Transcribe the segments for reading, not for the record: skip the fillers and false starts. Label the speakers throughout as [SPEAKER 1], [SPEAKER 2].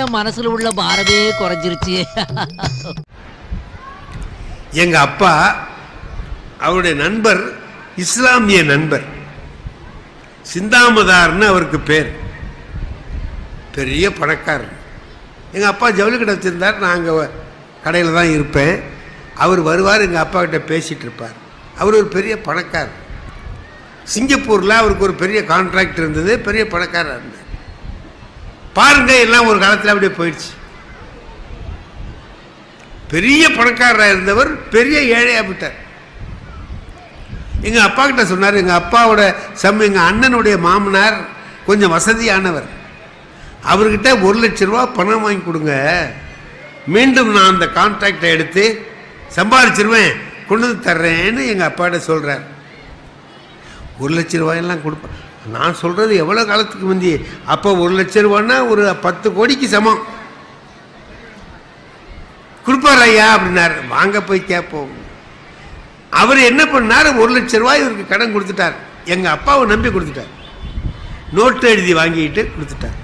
[SPEAKER 1] என் மனசுல உள்ள பாரமே குறைஞ்சிருச்சு.
[SPEAKER 2] எங்க அப்பா அவருடைய நண்பர், இஸ்லாமிய நண்பர், சிந்தாமதார்னு அவருக்கு பேர். பெரிய பணக்காரர். எங்கள் அப்பா ஜவுளி கடை வச்சுருந்தார். நான் அங்கே கடையில் தான் இருப்பேன். அவர் வருவார், எங்கள் அப்பா கிட்ட பேசிகிட்டு இருப்பார். அவர் ஒரு பெரிய பணக்காரர். சிங்கப்பூரில் அவருக்கு ஒரு பெரிய கான்ட்ராக்ட் இருந்தது. பெரிய பணக்காரர் இருந்தார். பாருங்க, எல்லாம் ஒரு காலத்தில் அப்படியே போயிடுச்சு. பெரிய பணக்காரராக இருந்தவர் பெரிய ஏழையாக விட்டார். எங்கள் அப்பா கிட்ட சொன்னார், எங்கள் அப்பாவோட எங்கள் அண்ணனுடைய மாமனார் கொஞ்சம் வசதியானவர், அவர்கிட்ட 1 லட்ச ரூபா பணம் வாங்கி கொடுங்க, மீண்டும் நான் அந்த கான்ட்ராக்டை எடுத்து சம்பாதிச்சிருவேன், கொண்டு வந்து தர்றேன்னு எங்கள் அப்பாட்ட சொல்கிறார். 1 லட்ச ரூபாயெல்லாம் கொடுப்பேன். நான் சொல்கிறது எவ்வளோ காலத்துக்கு முந்தி? அப்போ 1 லட்ச ரூபான்னா ஒரு 10 கோடிக்கு சமம். கொடுப்பார் ஐயா அப்படின்னார். வாங்க போய் கேட்போம். அவர் என்ன பண்ணார், 1 லட்ச ரூபாய் இவருக்கு கடன் கொடுத்துட்டார். எங்கள் அப்பாவை நம்பி கொடுத்துட்டார். நோட்டு எழுதி வாங்கிட்டு கொடுத்துட்டார்.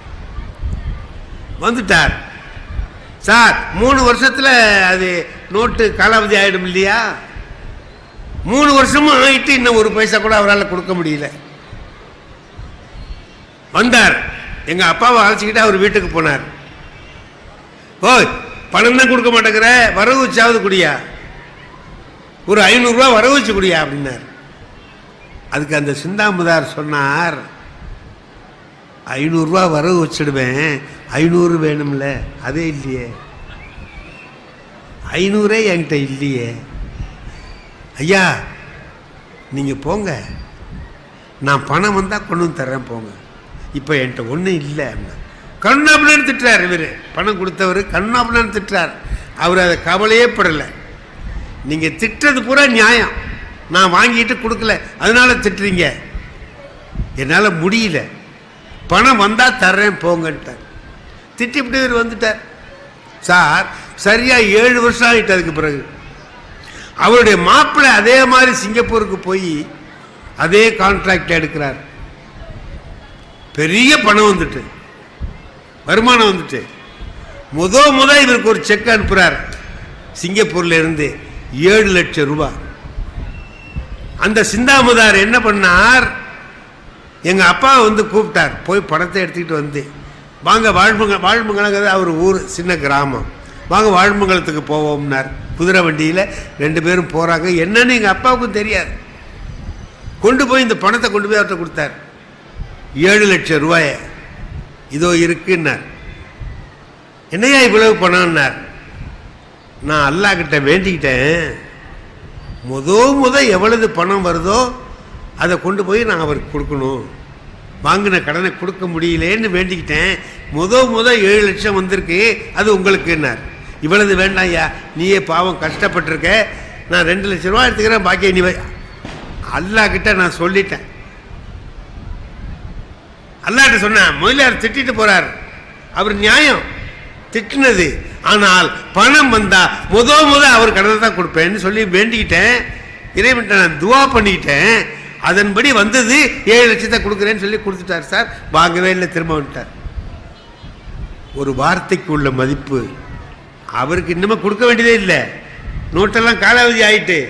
[SPEAKER 2] வந்துட்டார். சார் 3 வருஷத்தில் அது நோட்டு காலாவதி ஆகிடும் இல்லையா? 3 வருஷமும் ஆகிட்டு இன்னும் 1 பைசா கூட அவரால் கொடுக்க முடியல. வந்தார். எங்கள் அப்பாவை அழைச்சிக்கிட்டு அவர் வீட்டுக்கு போனார். ஓய், பணம் தான் கொடுக்க மாட்டேங்கிற, வரவு வச்சாவது குடியா, ஒரு 500 ரூபா வரவு வச்சு குடியா அப்படின்னார். அதுக்கு அந்த சிந்தாமதார் சொன்னார், 500 ரூபா வரவு வச்சிடுவேன், 500 வேணும்ல, அதே இல்லையே, 500 என்கிட்ட இல்லையே. ஐயா நீங்கள் போங்க, நான் பணம் வந்தால் கொண்டு வந்து தர்றேன், போங்க, இப்போ என்கிட்ட ஒன்றும் இல்லை. கண்ணாபுலன்னு திட்டுறார். இவர் பணம் கொடுத்தவர் கண்ணாபுலன்னு திட்டுறார். அவர் அதை கவலையே படலை. நீங்கள் திட்டுறது பூரா நியாயம், நான் வாங்கிட்டு கொடுக்கல அதனால திட்டுறீங்க, என்னால் முடியல, பணம் வந்தால் தர்றேன் போங்கன்ட்டார். திட்டிவிட்டு இவர் வந்துட்டார். சார் சரியாக 7 வருஷம் ஆகிட்டு. அதுக்கு பிறகு அவருடைய மாப்பிள்ளை அதே மாதிரி சிங்கப்பூருக்கு போய் அதே கான்ட்ராக்ட் எடுக்கிறார். பெரிய பணம் வந்துட்டு, வருமானம் வந்துட்டு. முத இவருக்கு ஒரு செக் அனுப்புகிறார் சிங்கப்பூர்ல இருந்து 7 லட்சம் ரூபாய். அந்த சிந்தாமதார் என்ன பண்ணார், எங்கள் அப்பா வந்து கூப்பிட்டார். போய் பணத்தை எடுத்துக்கிட்டு வந்து, வாங்க வாழ்மங்கலங்கிறது அவர் ஊர், சின்ன கிராமம், வாங்க வாழ்மங்கலத்துக்கு போவோம்னார். குதிரை வண்டியில் 2 பேரும் போகிறாங்க. என்னன்னு எங்கள் அப்பாவுக்கும் தெரியாது. கொண்டு போய் இந்த பணத்தை கொண்டு போய் அவர்கிட்ட கொடுத்தார். 7 லட்சம் ரூபாய இதோ இருக்குன்னார். என்னையா இவ்வளவு பணம்னார். நான் அல்லாஹ் கிட்ட வேண்டிக்கிட்டேன், முத எவ்வளவு பணம் வருதோ அதை கொண்டு போய் நான் அவருக்கு கொடுக்கணும், வாங்கின கடனை கொடுக்க முடியலேன்னு வேண்டிக்கிட்டேன். முத 7 லட்சம் வந்திருக்கு, அது உங்களுக்குன்னார். இவ்வளவு வேண்டாம் ஐயா, நீயே பாவம் கஷ்டப்பட்டிருக்க, நான் 2 லட்ச ரூபா எடுத்துக்கிறேன், பாக்கிய நீ அல்லாஹ் கிட்ட நான் சொல்லிட்டேன். அல்லாஹ்ட்ட சொன்னேன். முதலியார் திட்டிட்டு போறார். அவர் நியாயம் திட்டினது, ஆனால் பணம் வந்தா முத அவர் கடனை தான் கொடுப்பேன்னு சொல்லி வேண்டிக்கிட்டேன். இறைவன்ட்ட நான் துவா பண்ணிக்கிட்டேன். அதன்படி வந்தது. 7 லட்சத்தை கொடுக்குறேன்னு சொல்லி கொடுத்துட்டார். சார் வாங்கவே இல்லை, திரும்ப வந்துட்டார். ஒரு வார்த்தைக்கு உள்ள மதிப்பு அவருக்கு இன்னுமே கொடுக்க வேண்டியதே இல்லை. நோட்டெல்லாம் காலாவதி ஆயிட்டு,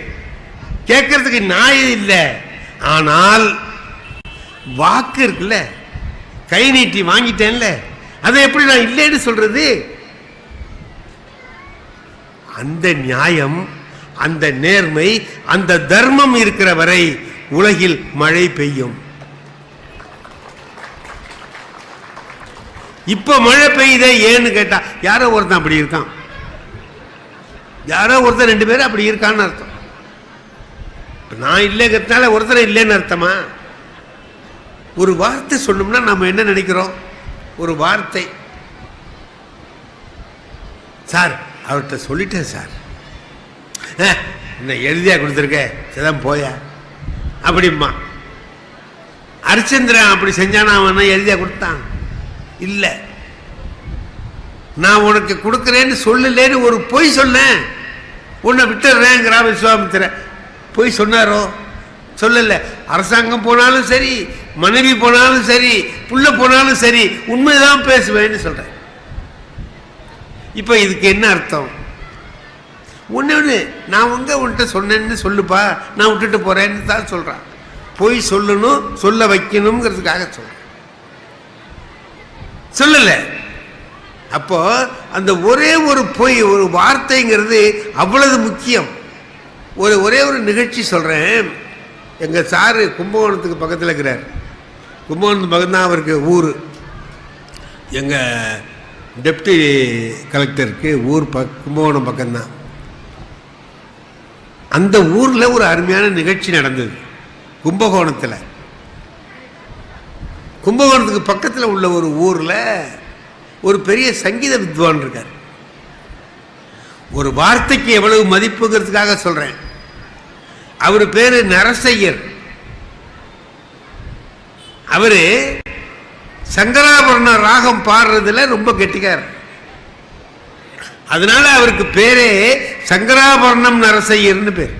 [SPEAKER 2] கேட்கறதுக்கு நியாயம் இல்லை. ஆனால் வாக்கு இருக்குல்ல, கை நீட்டி வாங்கிட்டேன்ல, அதை எப்படி நான் இல்லைன்னு சொல்றது? அந்த நியாயம், அந்த நேர்மை, அந்த தர்மம் இருக்கிற வரை உலகில் மழை பெய்யும். இப்ப மழை பெய்யுதே ஏன்னு கேட்டா, யாரோ ஒருத்தன் அப்படி இருக்கான், யாரோ ஒருத்தர் 2 பேரும் அப்படி இருக்கான்னு அர்த்தம். நான் இல்லைங்கிறதுனால ஒருத்தர் இல்லைன்னு அர்த்தமா? ஒரு வார்த்தை சொன்னோம்னா நம்ம என்ன நினைக்கிறோம்? ஒரு வார்த்தை, சார் அவர்கிட்ட சொல்லிட்டேன் சார், இன்னும் எழுதியா கொடுத்துருக்க, சதான் போயா அப்படிம்மா. ஹரிச்சந்திரன் அப்படி செஞ்சானா? அவன் எழுதியா கொடுத்தான்? இல்லை. நான் உனக்கு கொடுக்குறேன்னு சொல்லலேன்னு ஒரு பொய் சொன்னேன், உன்னை விட்டுறேங்கிறா விஸ்வாமித்திர. பொய் சொன்னாரோ? சொல்லல. அரசாங்கம் போனாலும் சரி, மனைவி போனாலும் சரி, புள்ள போனாலும் சரி, உண்மைதான் பேசுவேன்னு சொல்றேன். இப்ப இதுக்கு என்ன அர்த்தம்? ஒண்ணு நான் உன்கிட்ட சொன்னேன்னு சொல்லுப்பா, நான் விட்டுட்டு போறேன்னு தான் சொல்றான். போய் சொல்லணும், சொல்ல வைக்கணுங்கிறதுக்காக சொல்றேன், சொல்லல. அப்போ அந்த ஒரே ஒரு பொய், ஒரு வார்த்தைங்கிறது அவ்வளவு முக்கியம். ஒரே ஒரு நிகழ்ச்சி சொல்றேன். எங்க சாரு கும்பகோணத்துக்கு பக்கத்தில் இருக்கிறார். கும்பகோணத்துக்கு பக்கம் தான் அவருக்கு ஊர். எங்க டெப்டி கலெக்டருக்கு ஊர் கும்பகோணம் பக்கம்தான். அந்த ஊர்ல ஒரு அருமையான நிகழ்ச்சி நடந்தது கும்பகோணத்தில். கும்பகோணத்துக்கு பக்கத்தில் உள்ள ஒரு ஊர்ல ஒரு பெரிய சங்கீத வித்வான் இருக்கார். ஒரு வார்த்தைக்கு எவ்வளவு மதிப்புங்கிறதுக்காக சொல்றேன். அவரு பேரு நரசையர். அவரு சங்கராபரண ராகம் பாடுறதுல ரொம்ப கெட்டிக்கார். அதனால அவருக்கு பேரே சங்கராபரணம் நரசையர்னு பேர்.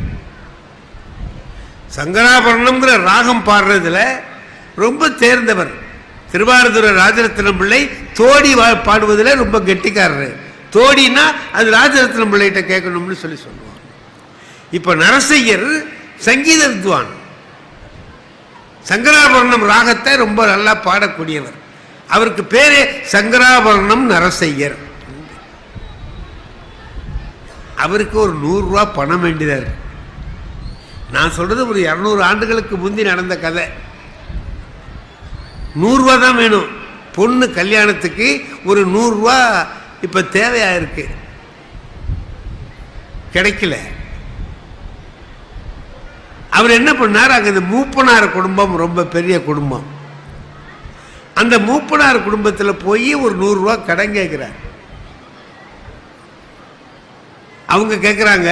[SPEAKER 2] சங்கராபரணம்ங்கிற ராகம் பாடுறதுல ரொம்ப தேர்ந்தவர். திருவாரூர் ராஜரத்னம் பிள்ளை தோடி பாடுவதில் ரொம்ப கெட்டிக்காரரு. தோடினா அது ராஜரத்னம் பிள்ளைகிட்ட கேட்கணும்னு சொல்லுவாங்க. இப்ப நரசையர் சங்கீத வித்வான். சங்கராபரணம் ராகத்தை ரொம்ப நல்லா பாடக்கூடியவர். அவருக்கு பேரே சங்கராபரணம் நரசையர். அவருக்கு ஒரு 100 ரூபாய் பணம் வேண்டியதா இருக்கு. நான் சொல்றது ஒரு 200 ஆண்டுகளுக்கு முந்தி நடந்த கதை. 100 ரூபா தான் வேணும். பொண்ணு கல்யாணத்துக்கு ஒரு 100 ரூபா இப்ப தேவையா இருக்கு, கிடைக்கல. அவர் என்ன பண்ணார், அங்க இந்த மூப்பனார் குடும்பம் ரொம்ப பெரிய குடும்பம். அந்த மூப்பனார் குடும்பத்தில் போய் ஒரு 100 ரூபா கடன் கேட்கிறார். அவங்க கேட்குறாங்க,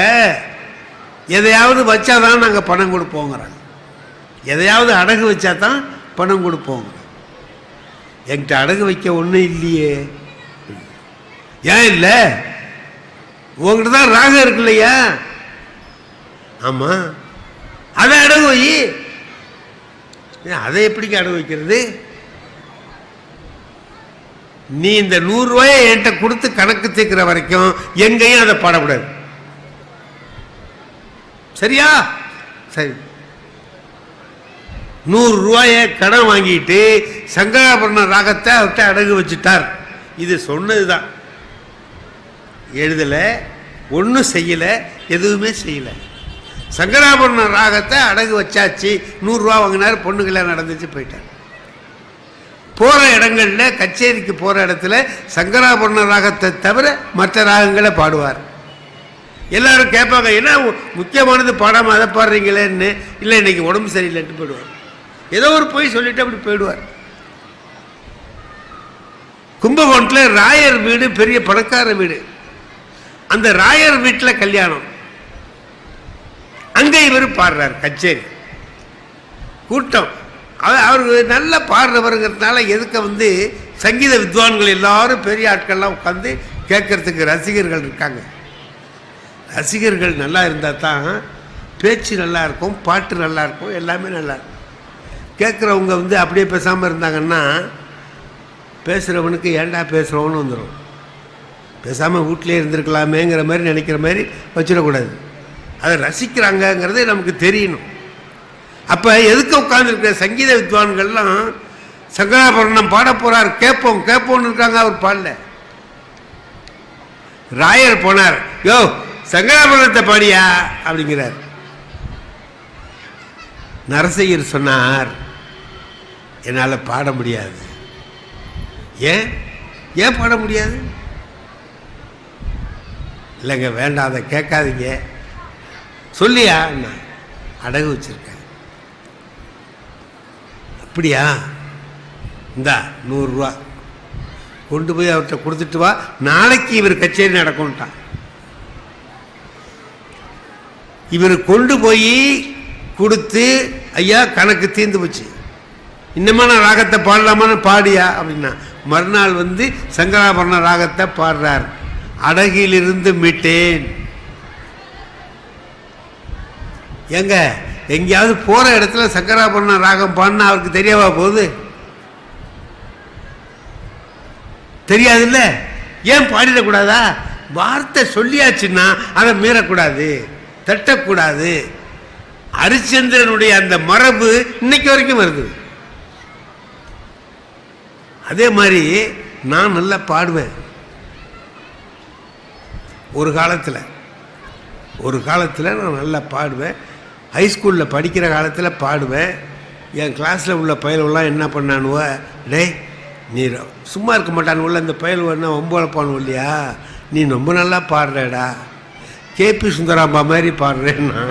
[SPEAKER 2] எதையாவது வச்சாதான் நாங்கள் பணம் கொடுப்போங்கிறாங்க. எதையாவது அடகு வச்சா தான் பணம் கொடுப்போங்க. என்கிட்ட அடகு வைக்க ஒன்றும் இல்லையே. ஏன் இல்லை? உங்ககிட்ட தான் ராகம் இருக்கு இல்லையா? ஆமா, அதை அடகு வை. அதை எப்படிங்க அடகு வைக்கிறது? நீ இந்த 100 ரூபாயை என்கிட்ட கொடுத்து கணக்கு தீர்க்கிற வரைக்கும் எங்கேயும் அதை பாடக்கூடாது. சரியா? சரி. 100 ரூபாயை கடன் வாங்கிட்டு சங்கராபரண ராகத்தை அவர்கிட்ட அடகு வச்சுட்டார். இது சொன்னதுதான், எழுதல, ஒன்றும் செய்யல, எதுவுமே செய்யல. சங்கராபரண ராகத்தை அடகு வச்சாச்சு. 100 ரூபா வாங்கினார், பொண்ணுகளை நடந்துச்சு, போயிட்டார். போற இடங்கள்ல, கச்சேரிக்கு போற இடத்துல சங்கராபரண ராகத்தை தவிர மற்ற ராகங்களை பாடுவார். எல்லாரும் கேட்பாங்க, என்ன முக்கியமானது பாடாம அதை பாடுறீங்களேன்னு. இல்லை, இன்னைக்கு உடம்பு சரியில்லைன்ட்டு போயிடுவார். ஏதோ ஒரு போய் சொல்லிட்டு அப்படி போயிடுவார். கும்பகோணத்தில் ராயர் வீடு பெரிய பணக்கார வீடு. அந்த ராயர் வீட்டில் கல்யாணம். அங்கே இவர் பாடுறார் கச்சேரி. கூட்டம். அவருக்கு நல்லா பாடுறவருங்கிறதுனால எதுக்க சங்கீத வித்வான்கள் எல்லாரும் பெரிய ஆட்கள்லாம் உட்காந்து கேட்கறதுக்கு ரசிகர்கள் இருக்காங்க. ரசிகர்கள் நல்லா இருந்தால் தான் பேச்சு நல்லா இருக்கும், பாட்டு நல்லா இருக்கும், எல்லாமே நல்லா இருக்கும். கேட்குறவங்க அப்படியே பேசாமல் இருந்தாங்கன்னா பேசுகிறவனுக்கு ஏண்டா பேசுகிறவனு வந்துடும். பேசாமல் வீட்டிலே இருந்திருக்கலாமேங்கிற மாதிரி நினைக்கிற மாதிரி வச்சிடக்கூடாது. அதை ரசிக்கிறாங்கங்கிறது நமக்கு தெரியணும். அப்போ எதுக்கு உட்காந்துருக்கிற சங்கீத வித்வான்கள்லாம் சங்கராபரணம் பாட போறார், கேட்போம் கேட்போம்னு இருக்காங்க. அவர் பாடல. ராயர் போனார், யோ சங்கராபரணத்தை பாடியா அப்படிங்கிறார். நரசையர் சொன்னார், என்னால் பாட முடியாது. ஏன் ஏன் பாட முடியாது? இல்லைங்க, வேண்டாம், அதை கேட்காதீங்க. சொல்லியா? அடகு வச்சிருக்கேன். அப்படியா? இந்தா 100 ரூபா கொண்டு போய் அவர்கிட்ட கொடுத்துட்டு வா, நாளைக்கு இவர் கச்சேரி நடக்கும்ட்டான். இவர் கொண்டு போய் கொடுத்து, ஐயா கணக்கு தீர்ந்து போச்சு, இன்னமா நான் ராகத்தை பாடலாமான்னு பாடியா அப்படின்னா, மறுநாள் சங்கராபரண ராகத்தை பாடுறார். அடகிலிருந்து மீட்டேன். எங்க எங்கேயாவது போற இடத்துல சக்கராபரண ராகம் பாடினா அவருக்கு தெரியவா போகுது? தெரியாதுல்ல. ஏன் பாடிடக்கூடாதா? வார்த்தை சொல்லியாச்சுன்னா அதை மீறக்கூடாது, தட்டக்கூடாது. ஹரிச்சந்திரனுடைய அந்த மரபு இன்னைக்கு வரைக்கும் வருது. அதே மாதிரி நான் நல்லா பாடுவேன். ஒரு காலத்தில் நான் நல்லா பாடுவேன். ஹைஸ்கூலில் படிக்கிற காலத்தில் பாடுவேன். என் கிளாஸில் உள்ள பயல்வெல்லாம் என்ன பண்ணானுவ, டேய் நீ சும்மா இருக்க மாட்டானுவல்ல, இந்த பயல்வன்னா ஒம்பளப்பானு இல்லையா, நீ ரொம்ப நல்லா பாடுறடா, கேபி சுந்தராம்பா மாதிரி பாடுறேன்னா.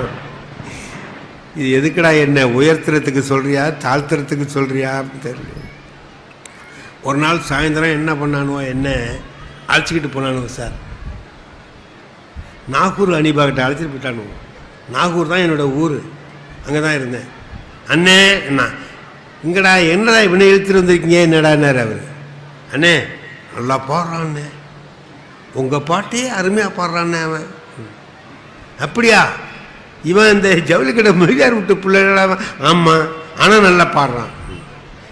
[SPEAKER 2] இது எதுக்குடா என்ன உயர்த்துறதுக்கு சொல்கிறியா தாழ்த்துறதுக்கு சொல்கிறியான்னு தெரியல. ஒரு நாள் சாயந்தரம் என்ன பண்ணானுவோ, என்ன அழைச்சிக்கிட்டு போனானுவோ சார், நாகூர் அனிபாக்கிட்ட அழைச்சிட்டு போயிட்டானுவோ. நாகூர் தான் என்னோடய ஊர், அங்கே தான் இருந்தேன். அண்ணே என்ன இங்கடா, என்னடா இவனை இழுத்துட்டு வந்திருக்கீங்க, என்னடான்னார் அவர். அண்ணே நல்லா பாடுறான்னே, உங்கள் பாட்டே அருமையாக பாடுறான்னே அவன். அப்படியா, இவன் இந்த ஜவுளி கடை மொழியார் விட்டு பிள்ளைகளா? ஆமாம், ஆனால் நல்லா பாடுறான்.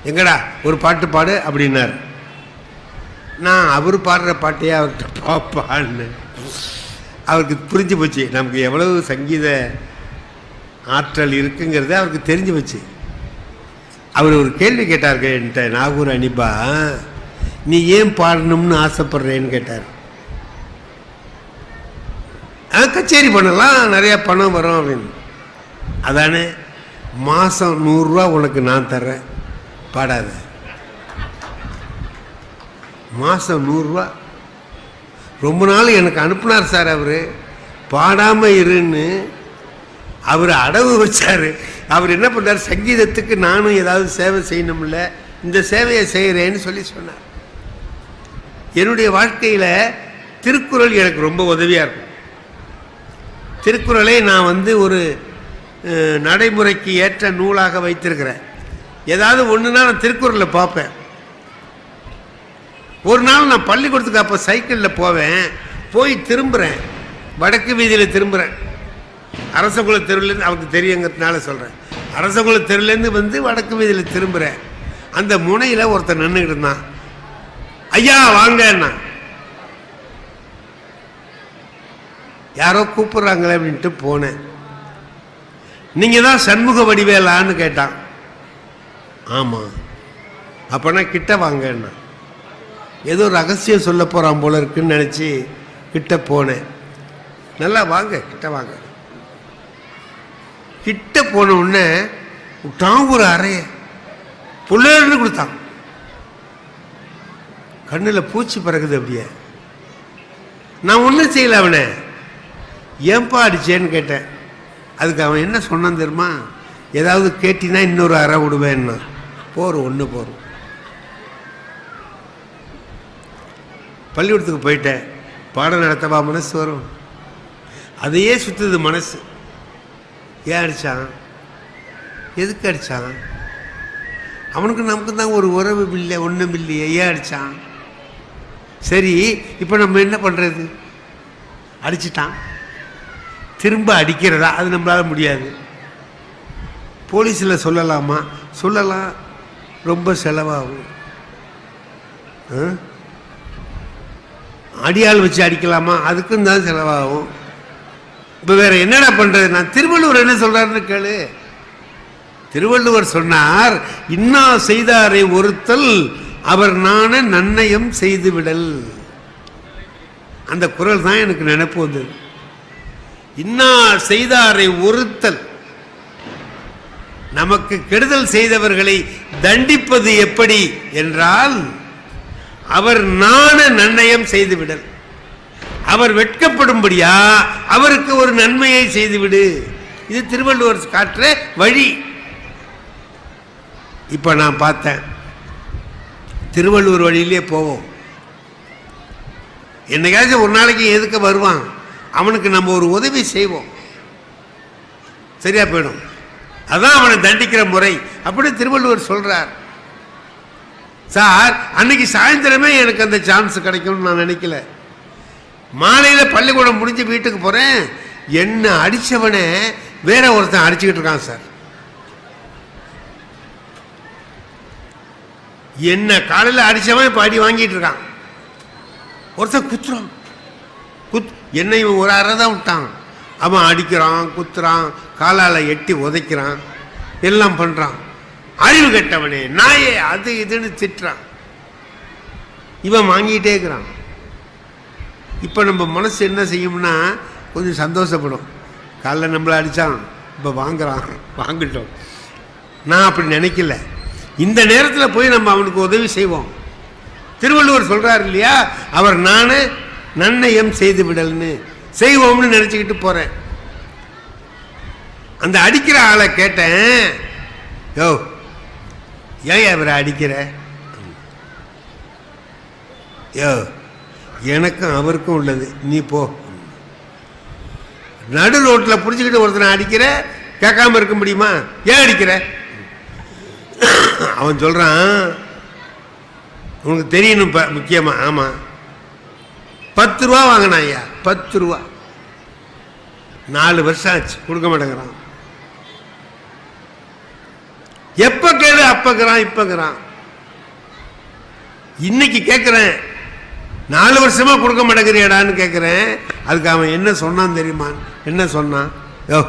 [SPEAKER 2] எங்கடா ஒரு பாட்டு பாடு அப்படின்னார். நான் அவர் பாடுற பாட்டையே அவர்கிட்ட பாடினேன். அவருக்கு புரிஞ்சு போச்சு நமக்கு எவ்வளவு சங்கீத ஆற்றல் இருக்குங்கிறது அவருக்கு தெரிஞ்சு போச்சு. அவர் ஒரு கேள்வி கேட்டார்கள் என்கிட்ட, நாகூர் அனிபா நீ ஏன் பாடணும்னு ஆசைப்படுறேன்னு கேட்டார். கச்சேரி பண்ணலாம், நிறையா பணம் வரும் அப்படின்னு. அதானே, மாதம் 100 ரூபா உனக்கு நான் தர்றேன், பாடாத. மாதம் 100 ரூபா ரொம்ப நாள் எனக்கு அனுப்புனார் சார். அவர் பாடாமல் இருன்னு அவர் அடவு வச்சார். அவர் என்ன பண்ணார், சங்கீதத்துக்கு நானும் ஏதாவது சேவை செய்யணும்ல, இந்த சேவையை செய்கிறேன்னு சொன்னார். என்னுடைய வாழ்க்கையில் திருக்குறள் எனக்கு ரொம்ப உதவியாக இருக்கும். திருக்குறளை நான் ஒரு நடைமுறைக்கு ஏற்ற நூலாக வைத்திருக்கிறேன். ஏதாவது ஒன்றுனா நான் திருக்குறளை பார்ப்பேன். ஒரு நாள் நான் பள்ளிக்கூடத்துக்கு அப்போ சைக்கிளில் போவேன், போய் திரும்புகிறேன், வடக்கு வீதியில் திரும்புகிறேன். அரசகுல தெருவிலேருந்து, அவருக்கு தெரியுங்கிறதுனால சொல்கிறேன், அரசகுல தெருவிலேருந்து வடக்கு வீதியில் திரும்புகிறேன். அந்த முனையில் ஒருத்தர் நின்றுக்கிட்டு இருந்தான். ஐயா வாங்கன்னா, யாரோ கூப்பிட்றாங்களே அப்படின்ட்டு போனேன். நீங்கள் தான் சண்முக வடிவேலான்னு கேட்டான். ஆமாம். அப்போனா கிட்ட வாங்கன்னா, ஏதோ ரகசியம் சொல்ல போகிறான் போல இருக்குன்னு நினச்சி கிட்ட போனேன். நல்லா வாங்க, கிட்ட வாங்க. கிட்ட போன உடனே விட்டான் ஒரு அறைய புள்ளேன்னு கொடுத்தான். கண்ணில் பூச்சி பறக்குது அப்படியே. நான் ஒன்றும் செய்யல. அவனை ஏன்பா அடிச்சேன்னு கேட்டேன். அதுக்கு அவன் என்ன சொன்னான் தெரியுமா, ஏதாவது கேட்டினா இன்னொரு அறை விடுவேன்னா. ஒன்று போகிறோம். பள்ளிக்கூடத்துக்கு போயிட்டேன், பாடம் நடத்தவா மனசு வரும்? அதையே சுற்றுது மனசு. ஏன் அடித்தான், எதுக்கு அடித்தான்? அவனுக்கு நமக்கு தான் ஒரு உறவு இல்லை, ஒன்றும் இல்லையே, ஏன் அடித்தான்? சரி, இப்போ நம்ம என்ன பண்ணுறது? அடிச்சிட்டான், திரும்ப அடிக்கிறதா? அது நம்மளால் முடியாது. போலீஸில் சொல்லலாமா? சொல்லலாம், ரொம்ப செலவாகும். அடியாள் வச்சு அடிக்கலாமா? அதுக்கும் தான் செலவாகும். இப்போ வேற என்னடா பண்ணுறது? நான் திருவள்ளுவர் என்ன சொல்கிறாருன்னு கேளு. திருவள்ளுவர் சொன்னார், இன்னா செய்தாரை ஒருத்தல் அவர் நாண நன்னயம் செய்து விடல். அந்த குறள் தான் எனக்கு நினைப்பு வந்தது. இன்னா செய்தாரை ஒருத்தல், நமக்கு கெடுதல் செய்தவர்களை தண்டிப்பது எப்படி என்றால், அவர் நாண நன்னயம் செய்துவிடல். அவர் வெட்கப்படும்படியா அவருக்கு ஒரு நன்மையை செய்துவிடு. இது திருவள்ளுவர் காட்டுற வழி. இப்ப நான் பார்த்தேன், திருவள்ளுவர் வழியிலே போவோம். என்னைக்காச்சும் ஒரு நாளைக்கு எதுக்கு வருவான், அவனுக்கு நம்ம ஒரு உதவி செய்வோம், சரியா போயிடும். அதான் அவனை தண்டிக்கிற முறை. அப்படி திருவள்ளுவர் சொல்றார். சார், அன்னைக்கு சாயந்தரமே எனக்கு அந்த சான்ஸ் கிடைக்கும்னு நான் நினைக்கல. மாலையில் பள்ளிக்கூடம் முடிஞ்சு வீட்டுக்கு போகிறேன், என்ன அடித்தவனை வேற ஒருத்தன் அடிச்சுக்கிட்டு இருக்கான் சார். என்ன காலையில் அடிச்சவன் இப்போ அடி வாங்கிட்டு இருக்கான். ஒருத்தன் குத்துறான், என்ன இவன் ஒரு அறை தான் விட்டான், அவன் அடிக்கிறான், குத்துறான், காலால் எட்டி உதைக்கிறான், எல்லாம் பண்ணுறான். அறிவு கெட்டவனே, நாயே, அது இதுன்னு திட்டுறான். இவன் வாங்கிட்டே இருக்கிறான். இப்போ நம்ம மனசு என்ன செய்யும்னா கொஞ்சம் சந்தோஷப்படும். காலைல நம்மளை அடித்தான், இப்போ வாங்குறான், வாங்கிட்டோம். நான் அப்படி நினைக்கல. இந்த நேரத்தில் போய் நம்ம அவனுக்கு உதவி செய்வோம். திருவள்ளுவர் சொல்கிறார் இல்லையா, அவர் நானே நன்னயம் செய்து விடல்னு செய்வோம்னு நினச்சிக்கிட்டு போகிறேன். அந்த அடிக்கிற ஆளை கேட்டேன், யோ ஏன் அவரை அடிக்கிற? யோ எனக்கும் அவருக்கும் உள்ளது, நீ போ. நடு ரோட்டில் பிடிச்சிக்கிட்டு ஒருத்தனை அடிக்கிற, கேட்காம இருக்க முடியுமா? ஏன் அடிக்கிற? அவன் சொல்கிறான், உனக்கு தெரியணும் இப்போ முக்கியமாக. ஆமாம், 10 ரூபா வாங்கினான் ஐயா, 10 ரூபா. 4 வருஷம் ஆச்சு, கொடுக்க மாட்டேங்கிறான். எப்போ கேளு அப்போங்கிறான், இப்போங்கிறான். இன்னைக்கு கேட்குறேன், 4 வருஷமா கொடுக்க மாட்டேங்கிறியாடான்னு கேட்குறேன். அதுக்கு அவன் என்ன சொன்னான் தெரியுமா? என்ன சொன்னான்? யோ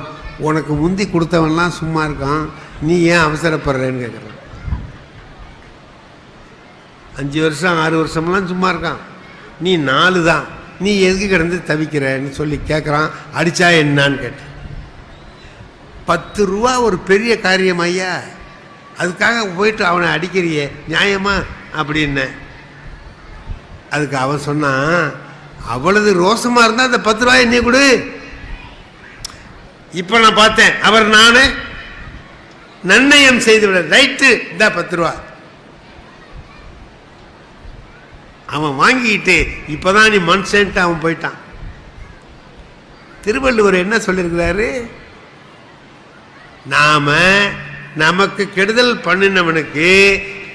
[SPEAKER 2] உனக்கு முந்தி கொடுத்தவன்லாம் சும்மா இருக்கான், நீ ஏன் அவசரப்படுறேன்னு கேட்குறான். 5 வருஷம் 6 வருஷம்லாம் சும்மா இருக்கான், நீ 4 தான், நீ எதுக்கு கிடந்து தவிக்கிறன்னு சொல்லி கேட்குறான். அடித்தா என்னான்னு கேட்டேன். 10 ரூபா ஒரு பெரிய காரியம் ஐயா, அதுக்காக போயிட்டு அவனை அடிக்கிறியே, நியாயமா அப்படின்னு. அதுக்கு அவன் சொன்னான், அவ்வளவு ரோசமாக இருந்தால் அந்த 10 ரூபாய் என்ன கொடு. இப்போ நான் பார்த்தேன், அவர் நானே நன்னயம் செய்து விட, ரைட்டு இந்த 10 ரூபா. அவன் வாங்கிட்டு இப்போதான் நீ மனுஷன்ட்டு அவன் போயிட்டான். திருவள்ளுவர் என்ன சொல்லியிருக்கிறாரு? நாம நமக்கு கெடுதல் பண்ணினவனுக்கு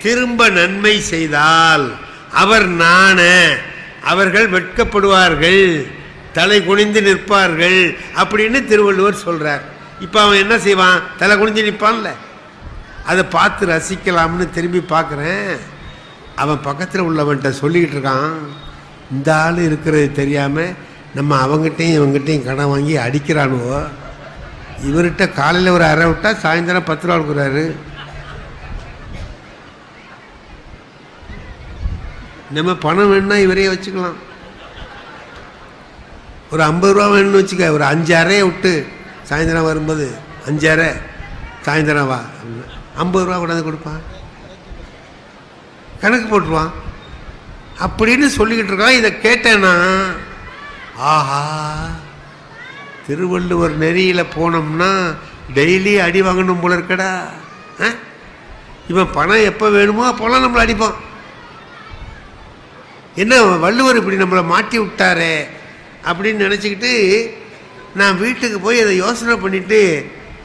[SPEAKER 2] திரும்ப நன்மை செய்தால் அவர் நாண அவர்கள் வெட்கப்படுவார்கள், தலை குனிந்து நிற்பார்கள் அப்படின்னு திருவள்ளுவர் சொல்றார். இப்போ அவன் என்ன செய்வான்? தலை குனிஞ்சு நிற்பான்ல. அதை பார்த்து ரசிக்கலாம்னு திரும்பி பார்க்குறேன். அவன் பக்கத்தில் உள்ளவன்கிட்ட சொல்லிக்கிட்டு இருக்கான், இந்த ஆள் இருக்கிறது தெரியாமல் நம்ம அவங்ககிட்டையும் இவங்ககிட்டையும் கடன் வாங்கி அடிக்கிறானுவோ. இவர்கிட்ட காலையில் ஒரு அரை விட்டா சாயந்தரம் 10 ரூபா கொடுக்குறாரு. நம்ம பணம் வேணும்னா இவரையே வச்சுக்கலாம். ஒரு 50 ரூபா வேணும்னு வச்சுக்க, ஒரு 5 அறையை விட்டு சாயந்தரம் வரும்போது 5 அறை சாயந்தரம் வா, 50 ரூபா கொண்டாந்து கொடுப்பான், கணக்கு போட்டுருவான் அப்படின்னு சொல்லிக்கிட்டு இருக்கான். இதை கேட்டேன்னா, ஆஹா, திருவள்ளுவர் நெறியில் போனோம்னா டெய்லி அடி வாங்கணும் போல இருக்கடா. இவன் பணம் எப்போ வேணுமோ அப்போலாம் நம்மளை அடிப்பான். என்ன வள்ளுவர் இப்படி நம்மளை மாட்டி விட்டாரே அப்படின்னு நினச்சிக்கிட்டு நான் வீட்டுக்கு போய் அதை யோசனை பண்ணிவிட்டு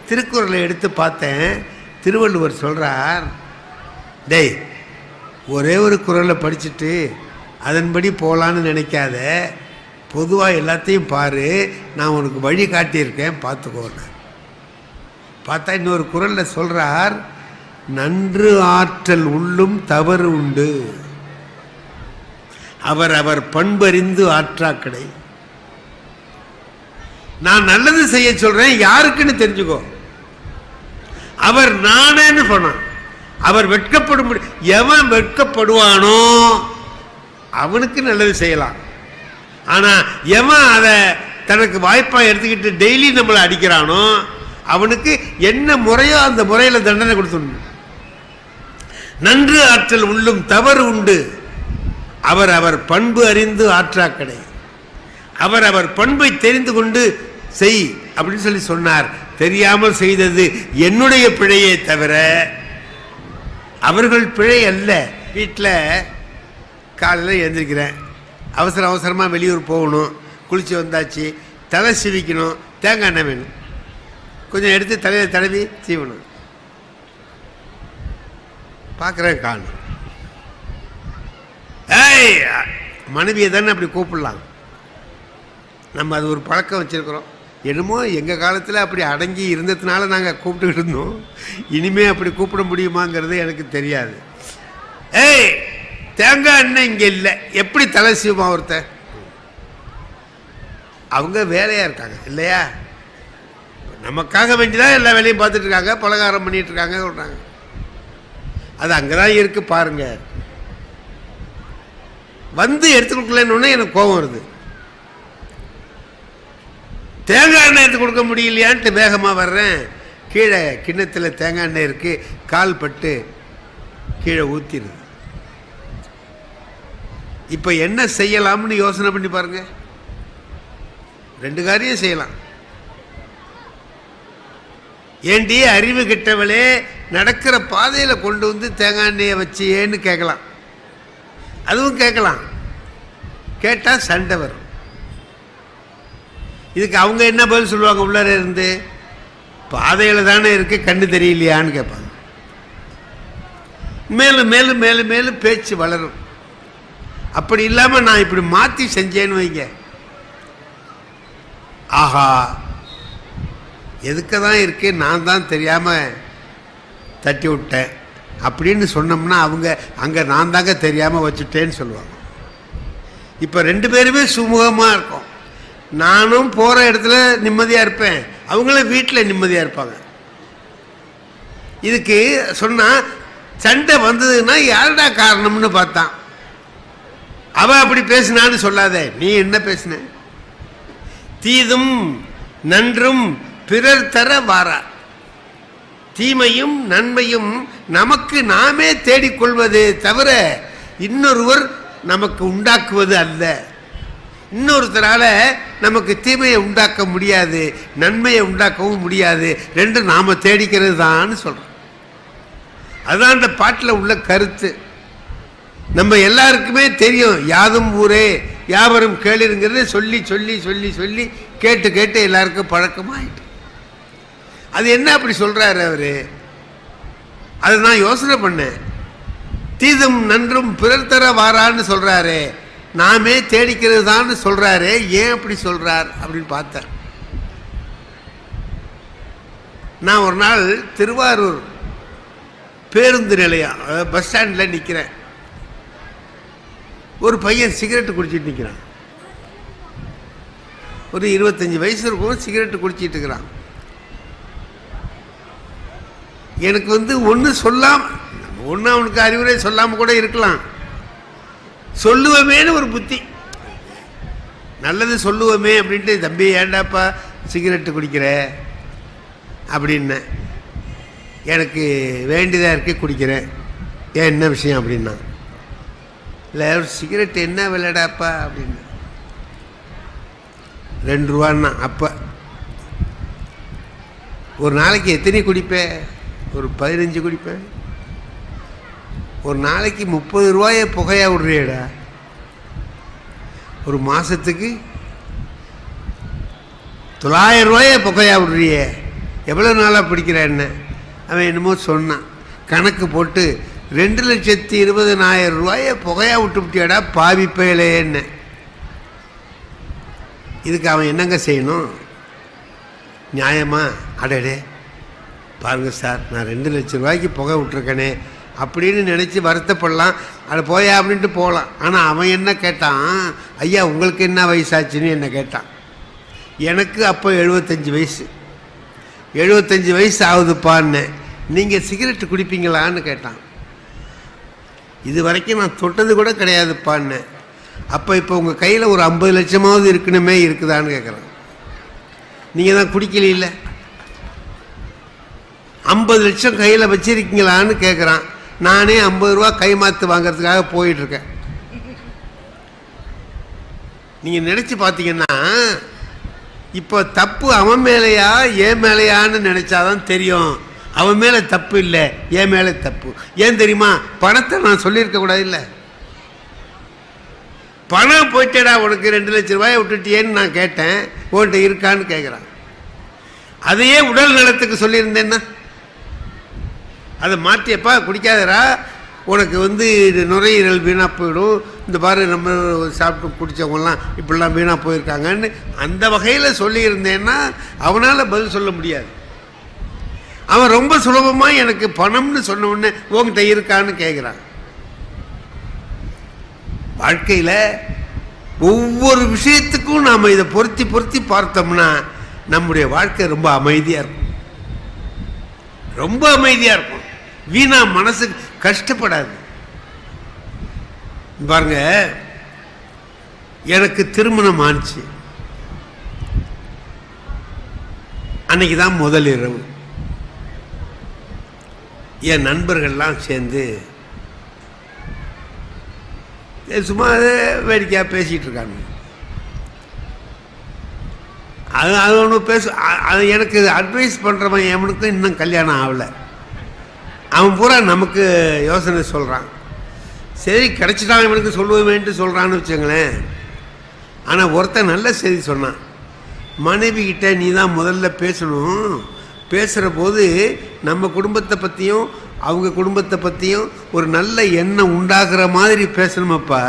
[SPEAKER 2] திருக்குறளை எடுத்து பார்த்தேன். திருவள்ளுவர் சொல்கிறார், டேய் ஒரே ஒரு குறளை படிச்சுட்டு அதன்படி போகலான்னு நினைக்காத, பொதுவாக எல்லாத்தையும் பாரு, நான் உனக்கு வழி காட்டியிருக்கேன் பார்த்துக்கோன்னு. பார்த்தா இன்னொரு குறளில் சொல்கிறார், நன்று ஆற்றல் உள்ளும் தவறு உண்டு, அவர் அவர் பண்பறிந்து ஆற்றாக்கடை. நான் நல்லது செய்ய சொல்றேன், யாருக்குன்னு தெரிஞ்சுக்கோ. அவர் நானேன்னு சொன்னான். அவர் வெட்கப்படும், எவன் வெட்கப்படுவானோ அவனுக்கு நல்லது செய்யலாம். ஆனா எவன் அதை தனக்கு வாய்ப்பா எடுத்துக்கிட்டு டெய்லி நம்மளை அடிக்கிறானோ அவனுக்கு என்ன முறையோ அந்த முறையில் தண்டனை கொடுத்துடணும். நன்று ஆற்றல் உள்ளும் தவறு உண்டு, அவர் அவர் பண்பு அறிந்து ஆற்றாக்கடை. அவர் அவர் பண்பை தெரிந்து கொண்டு செய் அப்படின்னு சொல்லி சொன்னார். தெரியாமல் செய்தது என்னுடைய பிழையே தவிர அவர்கள் பிழை அல்ல. வீட்டில் காலையில் எழுந்திருக்கிறேன், அவசரமாக வெளியூர் போகணும், குளிச்சு வந்தாச்சு, தலை சீவிக்கணும், தேங்காய் எண்ணெய் வேணும், கொஞ்சம் எடுத்து தலையில் தடவி சீவணும். பார்க்குறேன் காணும். ஏய், மனைவியை தானே அப்படி கூப்பிடலாம், நம்ம அது ஒரு பழக்கம் வச்சுருக்கிறோம். என்னமோ எங்கள் காலத்தில் அப்படி அடங்கி இருந்ததுனால நாங்கள் கூப்பிட்டுக்கிட்டு இருந்தோம். இனிமே அப்படி கூப்பிட முடியுமாங்கிறது எனக்கு தெரியாது. ஏய், தேங்காய் எண்ணெய் இங்கே இல்லை, எப்படி தலை சீவமா ஒருத்தர்? அவங்க வேலையாக இருக்காங்க இல்லையா? நமக்காக வேண்டிதான் எல்லா வேலையும் பார்த்துட்டு இருக்காங்க, பலகாரம் பண்ணிட்டு இருக்காங்க சொல்கிறாங்க. அது அங்கே தான் இருக்கு பாருங்க. வந்து எடுத்துக்கொடுக்கலன்னு எனக்கு கோபம் வருது. தேங்காய் எண்ணெய் எடுத்து கொடுக்க முடியலையான்ட்டு வேகமாக வர்றேன். கீழே கிண்ணத்தில் தேங்காய் எண்ணெய் இருக்கு, கால் பட்டு கீழே ஊற்றிடுது. இப்போ என்ன செய்யலாம்னு யோசனை பண்ணி பாருங்க. 2 காரியம் செய்யலாம். ஏண்டி அறிவு கிட்டவளே, நடக்கிற பாதையில் கொண்டு வந்து தேங்காய் எண்ணெயை வச்சியேன்னு கேட்கலாம். அதுவும் கேட்கலாம். கேட்டால் சண்டை வரும். இதுக்கு அவங்க என்ன பதில் சொல்லுவாங்க? உள்ளார இருந்து, பாதையில் தானே இருக்கு, கண்ணு தெரியலையான்னு கேட்பாங்க. மேலும் மேலும் மேலும் மேலும் பேச்சு வளரும். அப்படி இல்லாமல் நான் இப்படி மாற்றி செஞ்சேன்னு வைங்க, ஆஹா எதுக்க தான் இருக்கு, நான் தான் தெரியாமல் தட்டி விட்டேன் அப்படின்னு சொன்னோம்னா அவங்க அங்கே நான் தாங்க தெரியாமல் வச்சுட்டேன்னு சொல்லுவாங்க. இப்போ 2 பேருமே சுமூகமாக இருக்கும். நானும் போகிற இடத்துல நிம்மதியாக இருப்பேன், அவங்களும் வீட்டில் நிம்மதியாக இருப்பாங்க. இதுக்கு சொன்னால் சண்டை வந்ததுன்னா யாருடா காரணம்னு பார்த்தான். அவன் அப்படி பேசினான்னு சொல்லாத, நீ என்ன பேசின? தீதும் நன்றும் பிறர் தர வாரா. தீமையும் நன்மையும் நமக்கு நாமே தேடிக்கொள்வது தவிர இன்னொருவர் நமக்கு உண்டாக்குவது அல்ல. இன்னொருத்தரால நமக்கு தீமையை உண்டாக்க முடியாது, நன்மையை உண்டாக்கவும் முடியாது. 2 நாம தேடிக்கிறது தான் சொல்றோம். அதுதான் அந்த பாட்டில் உள்ள கருத்து. நம்ம எல்லாருக்குமே தெரியும், யாதும் ஊரே யாவரும் கேளுங்கிறத சொல்லி சொல்லி சொல்லி சொல்லி கேட்டு கேட்டு எல்லாருக்கும் பழக்கமாயிட்டு. அது என்ன அப்படி சொல்றாரு அவரு? அதை நான் யோசனை பண்ணேன். தீதும் நன்றும் பிறர் தர வாரான்னு சொல்றாரு, நாமே தேடிக்கிறது தான் சொல்றாரு. ஏன் அப்படி சொல்றார் அப்படின்னு பார்த்தேன். நான் ஒரு நாள் திருவாரூர் பேருந்து நிலையம் பஸ் ஸ்டாண்டில் நிற்கிறேன். ஒரு பையன் சிகரெட்டு குடிச்சிட்டு நிற்கிறான். ஒரு 25 வயசு இருக்கும், சிகரெட்டு குடிச்சிட்டு இருக்கிறான். எனக்கு ஒன்று ஒன்று அவனுக்கு அறிவுரை சொல்லாமல் கூட இருக்கலாம். சொல்லுவோமேனு ஒரு புத்தி, நல்லது சொல்லுவோமே அப்படின்ட்டு, தம்பி ஏண்டாப்பா சிகரெட்டு குடிக்கிற அப்படின்னு, எனக்கு வேண்டியதாக இருக்கு குடிக்கிறேன், ஏன் என்ன விஷயம் அப்படின்னா, இல்லை சிகரெட் என்ன விளையாடாப்பா அப்படின்னு. 2 ரூபான்னா. அப்போ ஒரு நாளைக்கு எத்தனை குடிப்பேன்? ஒரு 15 குடிப்பேன். ஒரு நாளைக்கு 30 ரூபாயை புகையா விடுறியடா. ஒரு மாதத்துக்கு 900 ரூபாயை புகையா விடுறியே, எவ்வளோ நாளாக பிடிக்கிற என்ன? அவன் என்னமோ சொன்னான், கணக்கு போட்டு 2,20,000 ரூபாயை புகையா விட்டுவிட்டியாடா பாவி பயலேன்னு. இதுக்கு அவன் என்னங்க செய்யணும்? நியாயமா? அடடே பாருங்க சார், நான் 2 லட்சம் ரூபாய்க்கு புகை விட்டுருக்கேனே அப்படின்னு நினச்சி வருத்தப்படலாம், அதை போயா அப்படின்ட்டு போகலாம். ஆனால் அவன் என்ன கேட்டான்? ஐயா உங்களுக்கு என்ன வயசாச்சுன்னு என்ன கேட்டான். எனக்கு அப்போ 75 வயசு. 75 வயசு ஆகுதுப்பான்னு. நீங்கள் சிகரெட்டு குடிப்பீங்களான்னு கேட்டான். இது வரைக்கும் நான் தொட்டது கூட கிடையாதுப்பான்னு. அப்போ இப்போ உங்கள் கையில் ஒரு 50 லட்சமாவது இருக்கணுமே, இருக்குதான்னு கேட்குறான். நீங்கள் தான் குடிக்கல, 50 லட்சம் கையில் வச்சிருக்கீங்களான்னு கேட்குறான். நானே 50 ரூபா கை மாற்று வாங்கிறதுக்காக போயிட்டுருக்கேன். நீங்கள் நினச்சி பார்த்தீங்கன்னா, இப்போ தப்பு அவன் மேலேயா என் மேலேயான்னு நினச்சாதான் தெரியும். அவன் மேலே தப்பு இல்லை, என் மேலே தப்பு. ஏன் தெரியுமா? பணத்தை நான் சொல்லியிருக்க கூடாது. இல்லை, பணம் போயிட்டேடா உனக்கு 2 லட்சம் ரூபாயை விட்டுட்டியேன்னு நான் கேட்டேன், உன்கிட்ட இருக்கான்னு கேட்குறான். அதையே உடல் நலத்துக்கு சொல்லியிருந்தேன்னா, அதை மாற்றியப்பா குடிக்காதரா, உனக்கு நுரையீரல் வீணாக போயிடும், இந்த பாரு நம்ம சாப்பிட்டு குடித்தவங்கலாம் இப்படிலாம் வீணாக போயிருக்காங்கன்னு அந்த வகையில் சொல்லியிருந்தேன்னா அவனால் பதில் சொல்ல முடியாது. அவன் ரொம்ப சுலபமாக எனக்கு பணம்னு சொன்ன உடனே உங்ககிட்ட இருக்கான்னு கேட்குறான். வாழ்க்கையில் ஒவ்வொரு விஷயத்துக்கும் நாம் இதை பொருத்தி பொருத்தி பார்த்தோம்னா நம்முடைய வாழ்க்கை ரொம்ப அமைதியாக இருக்கும், ரொம்ப அமைதியாக இருக்கும். வீணா மனசுக்கு கஷ்டப்படாது. பாருங்க, எனக்கு திருமணம் ஆச்சு. அன்னைக்கு தான் முதல் இரவு. என் நண்பர்கள்லாம் சேர்ந்து சும்மா வேடிக்கையாக பேசிகிட்டு இருக்காங்க. அது ஒன்று அது எனக்கு அட்வைஸ் பண்ணுறவன் எவனுக்கும் இன்னும் கல்யாணம் ஆகலை. அவன் பூரா நமக்கு யோசனை சொல்கிறான். சரி கிடச்சிட்டான் இவனுக்கு சொல்லுவேன்ட்டு சொல்கிறான்னு வச்சுங்களேன். ஆனால் ஒருத்தன் நல்ல செய்தி சொன்னான். மனைவி கிட்ட நீ தான் முதல்ல பேசணும், பேசுகிற போது நம்ம குடும்பத்தை பற்றியும் அவங்க குடும்பத்தை பற்றியும் ஒரு நல்ல எண்ணம் உண்டாகிற மாதிரி பேசணுமப்பா.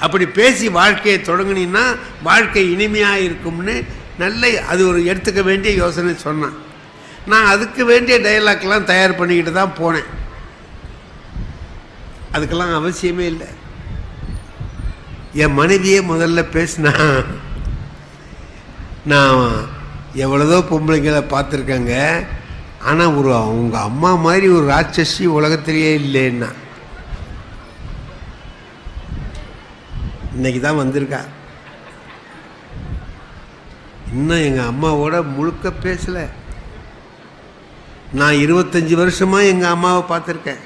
[SPEAKER 2] அப்படி பேசி வாழ்க்கையை தொடங்கினீன்னா வாழ்க்கை இனிமையாக இருக்கும்னு நல்ல அது ஒரு எடுத்துக்க வேண்டிய யோசனை சொன்னான். நான் அதுக்கு வேண்டிய டைலாக்லாம் தயார் பண்ணிக்கிட்டு தான் போனேன். அதுக்கெல்லாம் அவசியமே இல்லை. என் மனைவியே முதல்ல பேசினா, நான் எவ்வளோதோ பொம்பளைங்களை பார்த்துருக்கேங்க, ஆனால் அவங்க அம்மா மாதிரி ஒரு ராட்சசி உலகத்திலேயே இல்லைன்னா. இன்னைக்கு தான் வந்திருக்கா. இன்னும் எங்கள் அம்மாவோட முழுக்க பேசலை. நான் 25 வருஷமாக எங்கள் அம்மாவை பார்த்துருக்கேன்,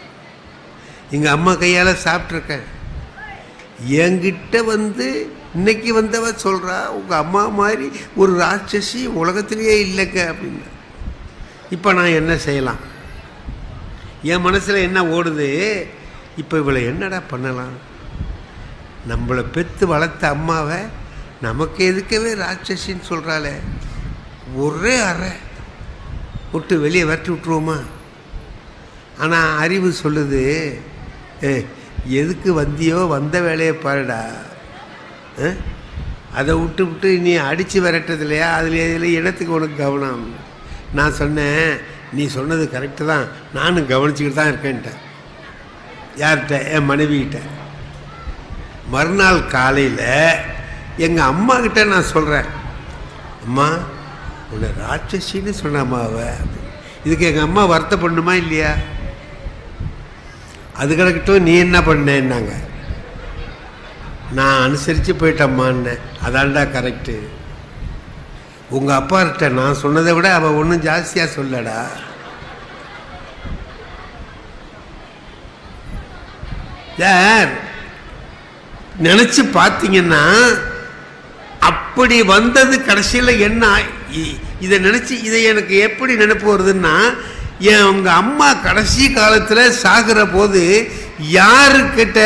[SPEAKER 2] எங்கள் அம்மா கையால் சாப்பிட்ருக்கேன். என்கிட்ட இன்னைக்கு வந்தவ சொல்கிறா உங்கள் அம்மா மாதிரி ஒரு ராட்சசி உலகத்திலேயே இல்லைங்க அப்படின்னு. இப்போ நான் என்ன செய்யலாம்? என் மனசில் என்ன ஓடுது, இப்போ இவளை என்னடா பண்ணலாம்? நம்மளை பெற்று வளர்த்த அம்மாவை நமக்கு எதுக்கவே ராட்சசின்னு சொல்கிறாளே, ஒரே அறை விட்டு வெளியே விரட்டி விட்டுருவோமா? ஆனால் அறிவு சொல்லுது, எதுக்கு வந்தியோ வந்த வேலையை பாருடா, அதை விட்டு நீ அடித்து விரட்டது இல்லையா, அதில் இடத்துக்கு உனக்கு கவனம். நான் சொன்னேன், நீ சொன்னது கரெக்டு தான், நானும் கவனிச்சுக்கிட்டு தான் இருக்கேன்ட்டேன். யார்கிட்ட? என் மனைவிக்கிட்ட. மறுநாள் காலையில் எங்கள் அம்மா கிட்ட நான் சொல்கிறேன், அம்மா உன்னை ராட்சசின்னு சொன்னாம்மா அவ. இதுக்கு எங்கள் அம்மா வருத்தப்படணுமா இல்லையா? அது கிடக்கட்டும், நீ என்ன பண்ணேன்னாங்க. நான் அனுசரித்து போயிட்டம்மான்னு. அதான்டா கரெக்டு. உங்கள் அப்பார்கிட்ட நான் சொன்னதை விட அவள் ஒன்றும் ஜாஸ்தியாக சொல்லடா. யார் நினச்சி பார்த்தீங்கன்னா அப்படி வந்தது கடைசியில் என்ன இதை நினச்சி இதை எனக்கு எப்படி நினைப்பு வருதுன்னா, உங்கள் அம்மா கடைசி காலத்தில் சாகிற போது யாருக்கிட்ட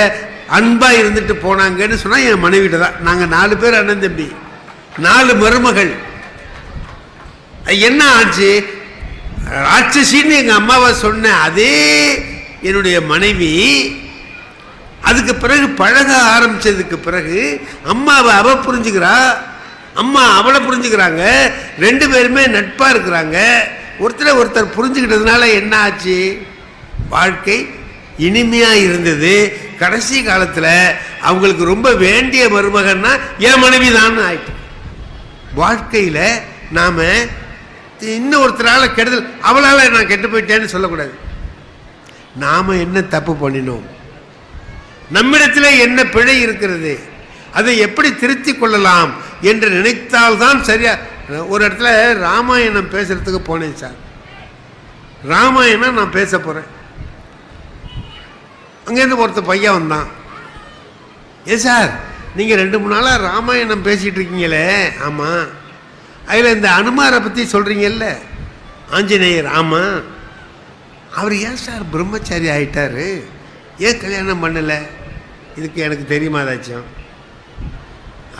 [SPEAKER 2] அன்பாக இருந்துட்டு போனாங்கன்னு சொன்னால் என் மனைவிட்ட தான். நாங்கள் 4 பேர் அண்ணன் தம்பி, 4 மருமகள். என்ன ஆச்சு? ராட்சசின்னு எங்கள் அம்மாவை சொன்ன அதே என்னுடைய மனைவி அதுக்கு பிறகு பழக ஆரம்பித்ததுக்கு பிறகு அம்மாவை அவள் புரிஞ்சுக்கிறா, அம்மா அவளை புரிஞ்சுக்கிறாங்க, 2 பேருமே நட்பாக இருக்கிறாங்க. ஒருத்தர் புரிஞ்சுக்கிட்டதுனால என்ன ஆச்சு? வாழ்க்கை இனிமையாக இருந்தது. கடைசி காலத்தில் அவங்களுக்கு ரொம்ப வேண்டிய மருமகன்னா என் மனைவி தான் ஆயிட்டு. வாழ்க்கையில் நாம் இன்னொருத்தரால் கெடுதல், அவளால் நான் கெட்டு போயிட்டேன்னு சொல்லக்கூடாது. நாம் என்ன தப்பு பண்ணினோம், நம்மிடத்தில் என்ன பிழை இருக்கிறது, அதை எப்படி திருத்தி கொள்ளலாம் என்று நினைத்தால்தான் சரியா. ஒரு இடத்துல ராமாயணம் பேசுறதுக்கு போனேன் சார். ராமாயணம் நான் பேச போகிறேன். அங்கேருந்து ஒருத்தர் பையன் வந்தான். சார் நீங்கள் 2-3 நாளாக ராமாயணம் பேசிகிட்டு இருக்கீங்களே? ஆமாம். அதில் இந்த அனுமாரை பற்றி சொல்கிறீங்கல்ல, ஆஞ்சநேயர். ஆமாம். அவர் ஏன் சார் பிரம்மச்சாரி ஆகிட்டார், ஏன் கல்யாணம் பண்ணலை? இதுக்கு எனக்கு தெரியுமா ஏதாச்சும்?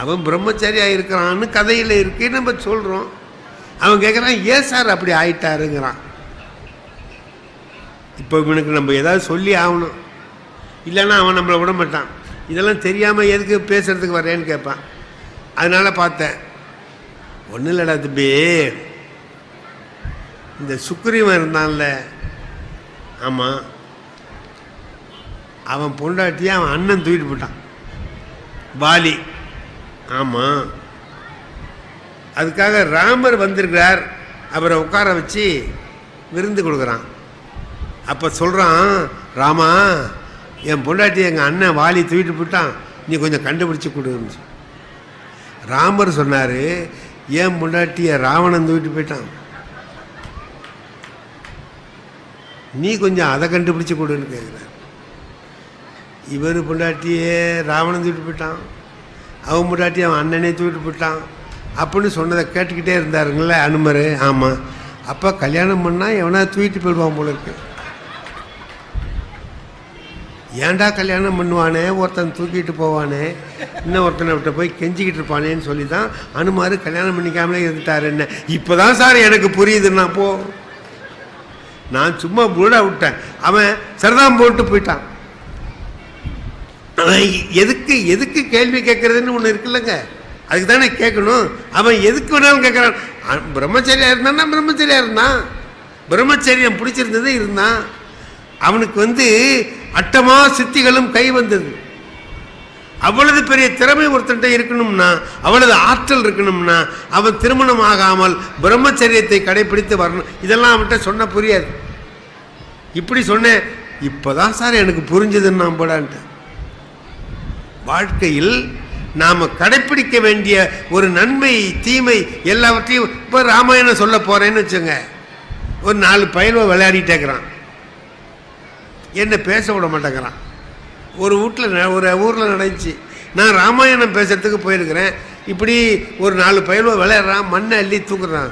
[SPEAKER 2] அவன் பிரம்மச்சாரியாக இருக்கிறான்னு கதையில் இருக்கு, நம்ம சொல்கிறோம். அவன் கேட்குறான், ஏன் சார் அப்படி ஆயிட்டாருங்கிறான். இப்போ இவனுக்கு நம்ம ஏதாவது சொல்லி ஆகணும், இல்லைன்னா அவன் நம்மளை விட மாட்டான். இதெல்லாம் தெரியாமல் எதுக்கு பேசுகிறதுக்கு வரேன்னு கேட்பான். அதனால் பார்த்தேன், ஒன்றும் இல்லைடா தம்பி, இந்த சுக்ரீவன் இருந்தான்ல, ஆமாம், அவன் பொண்டாட்டியை அவன் அண்ணன் தூக்கிட்டு போட்டான், வாலி. ஆமாம், அதுக்காக ராமர் வந்திருக்கிறார், அவரை உட்கார வச்சு விருந்து கொடுக்குறான். அப்போ சொல்கிறான், ராமா, என் பொண்டாட்டி எங்கள் அண்ணன் வாலி தூக்கிட்டு போட்டான், நீ கொஞ்சம் கண்டுபிடிச்சி கொடுன்னு. ராமர் சொன்னார், என் பொண்டாட்டியை ராவணன் தூக்கிட்டு போயிட்டான், நீ கொஞ்சம் அதை கண்டுபிடிச்சி கொடுன்னு கேட்குறார். இவர் பொண்டாட்டியே ராவணன் தூக்கிட்டு போயிட்டான், அவன் பொண்டாட்டி அவன் அண்ணனே தூக்கிட்டு போயிட்டான் அப்படின்னு சொன்னதை கேட்டுக்கிட்டே இருந்தாருங்களே அனுமர். ஆமாம், அப்போ கல்யாணம் பண்ணால் எவனா தூக்கிட்டு போயிடுவான் போல இருக்கு. ஏன்டா கல்யாணம் பண்ணுவானே, ஒருத்தன் தூக்கிட்டு போவானே, இன்னும் ஒருத்தனை விட்ட போய் கெஞ்சிக்கிட்டு இருப்பானேன்னு சொல்லி தான் அனுமார் கல்யாணம் பண்ணிக்காமலே இருந்துட்டார். என்ன இப்போ தான் சார் எனக்கு புரியுதுன்னா, போ, நான் சும்மா புருடா விட்டேன், அவன் சரிதான் போட்டு போயிட்டான். அவன் எதுக்கு எதுக்கு கேள்வி கேட்கறதுன்னு ஒன்று இருக்குல்லங்க, அதுக்கு தானே கேட்கணும். அவன் எதுக்கு வேணாலும் கேட்குறான். பிரம்மச்சரியா இருந்தான்னா பிரம்மச்சரியா இருந்தான், பிரம்மச்சரியம் பிடிச்சிருந்தது இருந்தான். அவனுக்கு அட்டமா சித்திகளும் கை வந்தது. அவ்வளவு பெரிய திறமை ஒருத்தன்ட்ட இருக்கணும்னா, அவ்வளவு ஆற்றல் இருக்கணும்னா, அவன் திருமணம் ஆகாமல் பிரம்மச்சரியத்தை கடைபிடித்து வரணும். இதெல்லாம் அவன்கிட்ட சொன்ன புரியாது. இப்படி சொன்னேன், இப்போதான் சார் எனக்கு புரிஞ்சதுன்னு நான் போடான்ட்டேன். வாழ்க்கையில் நாம் கடைப்பிடிக்க வேண்டிய ஒரு நன்மை தீமை எல்லாவற்றையும் இப்போ ராமாயணம் சொல்ல போகிறேன்னு வச்சுங்க, ஒரு 4 பயில்வை விளையாடிட்டேக்கிறான், என்ன பேச விட மாட்டேங்கிறான். ஒரு ஊரில் நடந்துச்சு, நான் ராமாயணம் பேசுறதுக்கு போயிருக்கிறேன், இப்படி ஒரு 4 பயில்வை விளையாடுறான், மண்ணை அள்ளி தூக்குறான்.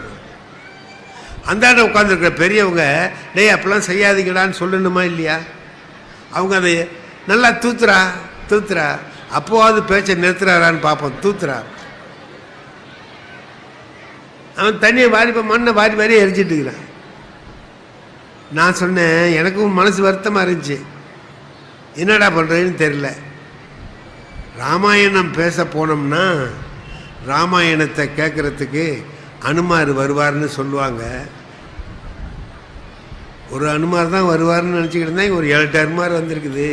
[SPEAKER 2] அந்தாண்ட உட்காந்துருக்கிற பெரியவங்க, டேய் அப்பெல்லாம் செய்யாதீங்கடான்னு சொல்லணுமா இல்லையா? அவங்க அதை நல்லா தூத்துறா, அப்போவாது பேச்சை நிறுத்துறாரான்னு பார்ப்போம். தூத்துறா, அவன் தண்ணியை மண்ணை வாரி எரிச்சிட்டு இருக்கிறான். நான் சொன்னேன், எனக்கும் மனசு வருத்தமாக இருந்துச்சு, என்னடா பண்ணுறதுன்னு தெரியல. ராமாயணம் பேச போனோம்னா ராமாயணத்தை கேட்குறதுக்கு அனுமார் வருவார்னு சொல்லுவாங்க. ஒரு அனுமார் தான் வருவார்னு நினச்சிக்கிட்டு இருந்தேன், ஒரு 7-8 அனுமார் வந்திருக்குது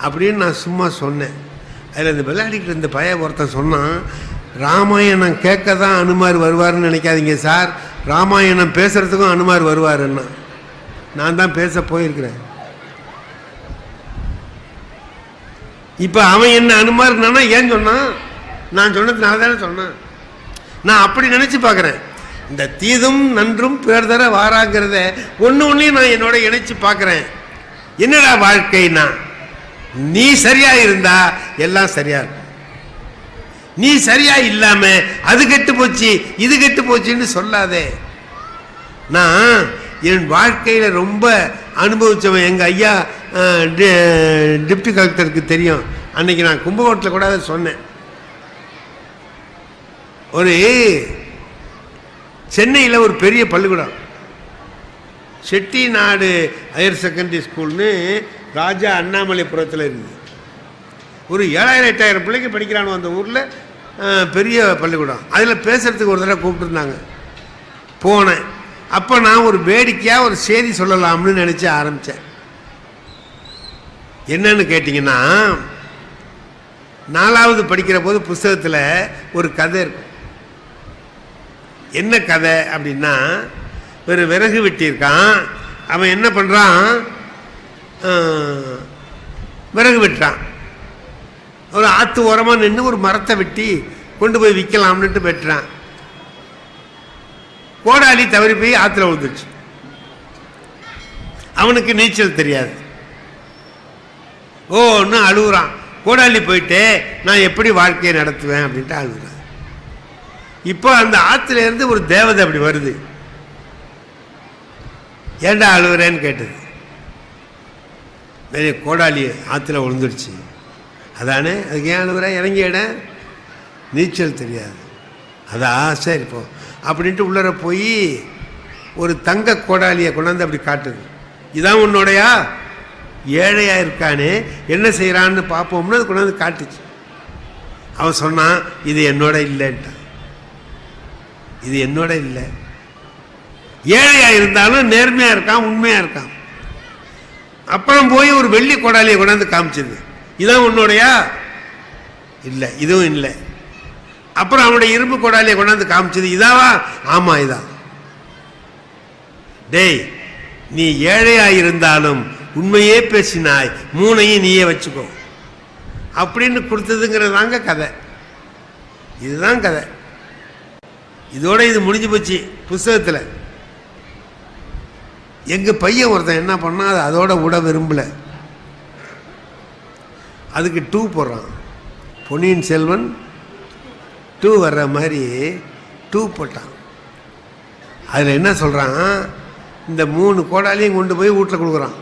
[SPEAKER 2] அப்படின்னு நான் சும்மா சொன்னேன். அதில் இந்த விளையாடிக்கிட்டு இருந்த பையன் ஒருத்தன் சொன்னான், ராமாயணம் கேட்க தான் அனுமார் வருவார்னு நினைக்காதீங்க சார், ராமாயணம் பேசுகிறதுக்கும் அனுமார் வருவாருன்னா. நான் தான் பேச போயிருக்கிறேன். இப்போ அவன் என்ன அனுமார்னா ஏன் சொன்னான்? நான் சொன்னதுனால தானே சொன்னான். நான் அப்படி நினச்சி பார்க்குறேன். இந்த தீதும் நன்றும் பேர் தர வாராங்கிறத ஒன்றையும் நான் என்னோட இணைச்சி பார்க்குறேன். என்னடா வாழ்க்கைனா, நீ சரியா இருந்தா எல்லாம் சரியா இருக்கும், நீ சரியா இல்லாம அது கெட்டு போச்சு இது கெட்டு போச்சுன்னு சொல்லாதே. நான் என் வாழ்க்கையில ரொம்ப அனுபவிச்சவன் எங்க ஐயா டிப்டி கலெக்டருக்கு தெரியும். அன்னைக்கு நான் கும்பகோணத்தில் கூட அதை சொன்னேன். ஒரு சென்னையில் ஒரு பெரிய பள்ளிக்கூடம், செட்டிநாடு ஹையர் செகண்டரி ஸ்கூல்னு ராஜா அண்ணாமலைபுரத்தில் இருக்குது. ஒரு 7000-8000 பிள்ளைங்க படிக்கிறானோ அந்த ஊரில், பெரிய பள்ளிக்கூடம். அதில் பேசுகிறதுக்கு ஒரு தடவை கூப்பிட்டுருந்தாங்க. போனேன். அப்போ நான் ஒரு வேடிக்கையாக ஒரு செய்தி சொல்லலாம்னு நினச்சி ஆரம்பித்தேன். என்னன்னு கேட்டிங்கன்னா, 4வது படிக்கிற போது புஸ்தகத்தில் ஒரு கதை இருக்கும். என்ன கதை அப்படின்னா, ஒரு விறகு வெட்டியிருக்கான். அவன் என்ன பண்ணுறான், விறகு வெட்டுறான். ஒரு ஆற்று ஓரமாக நின்று ஒரு மரத்தை வெட்டி கொண்டு போய் விற்கலாம்னுட்டு வெட்டுறான். கோடாலி தவறி போய் ஆற்றுல விழுந்துச்சு. அவனுக்கு நீச்சல் தெரியாது. ஒன்று அழுகுறான். கோடாலி போயிட்டு நான் எப்படி வாழ்க்கையை நடத்துவேன் அப்படின்ட்டு அழுகுறான். இப்போ அந்த ஆற்றுல இருந்து ஒரு தேவதை அப்படி வருது. ஏண்டா அழுகுறேன்னு கேட்டது. பெரிய கோடாலி ஆற்றுல விழுந்துருச்சு. அதானே, அதுக்கு ஏன் அழுகுற, இறங்கி இடம் நீச்சல் தெரியாது. அதான் சரி இப்போ அப்படின்ட்டு உள்ளர போய் ஒரு தங்க கோடாலியை கொண்டாந்து அப்படி காட்டுது. இதான் உன்னோடையா, ஏழையாக இருக்கானே என்ன செய்கிறான்னு பார்ப்போம்னு அது கொண்டாந்து காட்டுச்சு. அவன் சொன்னான், இது என்னோட இல்லைன்ட்டான். இது என்னோட இல்லை. ஏழையாக இருந்தாலும் நேர்மையாக இருக்கான், உண்மையாக இருக்கான். அப்புறம் போய் ஒரு வெள்ளி கொடாலியை கொண்டாந்து காமிச்சது. இதான் உன்னோடையா? இல்லை, இதுவும் இல்லை. அப்புறம் அவனுடைய இரும்பு கொடாலியை கொண்டாந்து காமிச்சது. இதாவா? ஆமாம், இதான். டேய், நீ ஏழையாக இருந்தாலும் உண்மையே பேசினாய், மூணையும் நீயே வச்சுக்கோ அப்படின்னு கொடுத்ததுங்கிறதாங்க கதை. இதுதான் கதை. இதோட இது முடிஞ்சு போச்சு புஸ்தகத்தில். எங்கள் பையன் ஒருத்தன் என்ன பண்ணால் அது அதோட விட விரும்பலை. அதுக்கு 2 போடுறான். பொன்னியின் செல்வன் 2 வர்ற மாதிரி 2 போட்டான். அதில் என்ன சொல்கிறான், இந்த 3 கோடாலையும் கொண்டு போய் வீட்டில் கொடுக்குறான்.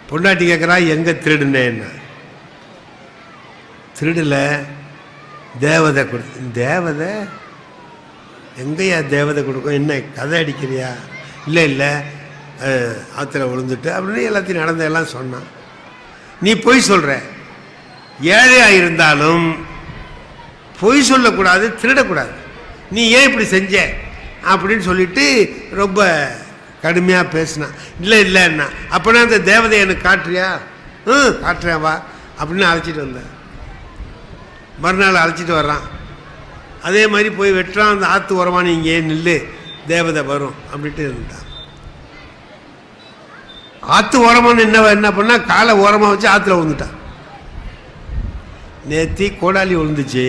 [SPEAKER 2] பொண்டாட்டி கேட்குறா, எங்கே திருடுனேன்னா, திருடலை, தேவதை கொடு. தேவதை எங்கேயா தேவதை கொடுக்கும்? என்ன கதை அடிக்கிறியா? இல்லை இல்லை, ஆற்றுல விழுந்துட்டு அப்படின்னு எல்லாத்தையும் நடந்ததெல்லாம் சொன்னான். நீ பொய் சொல்கிற. ஏழையாக இருந்தாலும் பொய் சொல்லக்கூடாது, திருடக்கூடாது. நீ ஏன் இப்படி செஞ்ச அப்படின்னு சொல்லிட்டு ரொம்ப கடுமையாக பேசினான். இல்லை இல்லைன்னா, அப்படின்னா அந்த தேவதையை எனக்கு காட்டுறியா? காட்டுறேன் வா அப்படின்னு அழைச்சிட்டு வந்தேன். மறுநாள் அழைச்சிட்டு வர்றான். அதே மாதிரி போய் வெட்டுறான். அந்த ஆற்று உரமான இங்கே நில்லு, தேவதை வரும் அப்படின்ட்டு இருந்தான். ஆற்று ஓரமான என்ன பண்ணால் காலை ஓரமாக வச்சு ஆற்றுல விழுந்துட்டான். நேத்தி கோடாலி விழுந்துச்சு,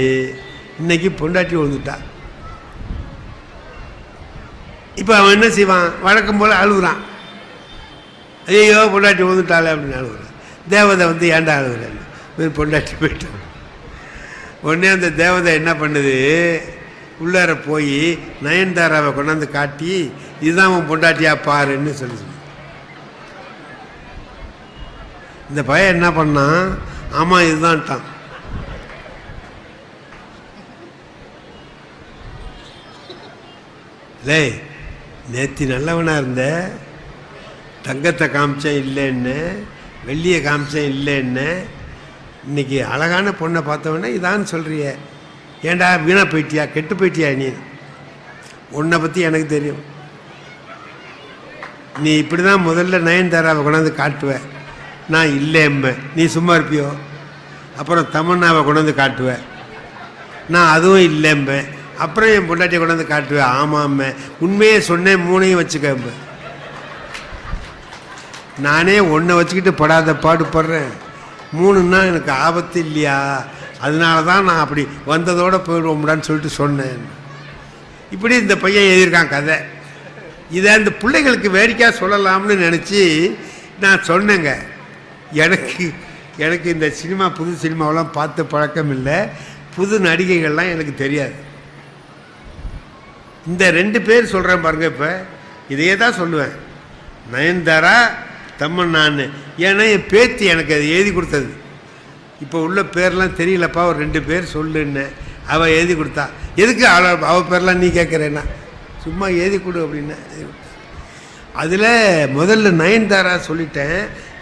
[SPEAKER 2] இன்னைக்கு பொண்டாட்டி விழுந்துட்டான். இப்போ அவன் என்ன செய்வான்? வழக்கம் போல் அழுகுறான். ஐயோ பொண்டாட்டி விழுந்துட்டாளே அப்படின்னு அழுகுறான். தேவதை வந்து ஏண்டா அழுகுறேன்னு பொண்டாட்டி போயிட்டான். உடனே அந்த தேவதை என்ன பண்ணுது, உள்ளார போய் நயன்தாராவை கொண்டாந்து காட்டி, இதுதான் உன் பொண்டாட்டியா பாருன்னு சொல்லி. இந்த பையன் என்ன பண்ணான், ஆமாம் இதுதான்ட்டான். லே, நேற்று நல்லவனாக இருந்த, தங்கத்தை காமிச்சேன் இல்லைன்னு, வெள்ளியை காமிச்சேன் இல்லைன்னு, இன்னைக்கு அழகான பொண்ணை பார்த்தவொடனே இதான்னு சொல்கிறிய. ஏண்டா வீணா போயிட்டியா, கெட்டு போயிட்டியா? நீ உன்னை பற்றி எனக்கு தெரியும். நீ இப்படி தான் முதல்ல நயன்தாராவை கொண்டாந்து காட்டுவேன், நான் இல்லைம்பேன், நீ சும்மா இருப்பியோ. அப்புறம் தமன்னாவை கொண்டாந்து காட்டுவேன், நான் அதுவும் இல்லைம்பேன். அப்புறம் என் பொண்டாட்டியை கொண்டாந்து காட்டுவேன், ஆமாம்மே, உண்மையே சொன்னேன், 3ஐயும் வச்சுக்கம்பேன். நானே ஒன்றை வச்சுக்கிட்டு படாத பாடுபடுறேன், 3ன்னா எனக்கு ஆபத்து இல்லையா, அதனால தான் நான் அப்படி வந்ததோடு போயிடுவோம்டான்னு சொல்லிட்டு சொன்னேன். இப்படி இந்த பையன் எழுதியிருக்கான் கதை. இதை அந்த பிள்ளைகளுக்கு வேடிக்கையாக சொல்லலாம்னு நினச்சி நான் சொன்னேங்க. எனக்கு இந்த சினிமா, புது சினிமாவெல்லாம் பார்த்து பழக்கம் இல்லை, புது நடிகைகள்லாம் எனக்கு தெரியாது. இந்த 2 பேர் சொல்கிறேன் பாருங்க. இப்போ இதையே தான் சொல்லுவேன், நயன்தாரா தம்மன்னான்னு. ஏன்னா என் பேத்தி எனக்கு அது எழுதி கொடுத்தது. இப்போ உள்ள பேர்லாம் தெரியலப்பா, ஒரு 2 பேர் சொல்லுன்னு அவள் எழுதி கொடுத்தா. எதுக்கு அவள் பேர்லாம் நீ கேட்குறேன்னா, சும்மா எழுதி கொடு அப்படின்னு. அதில் முதல்ல நயன்தாரா சொல்லிட்டேன்,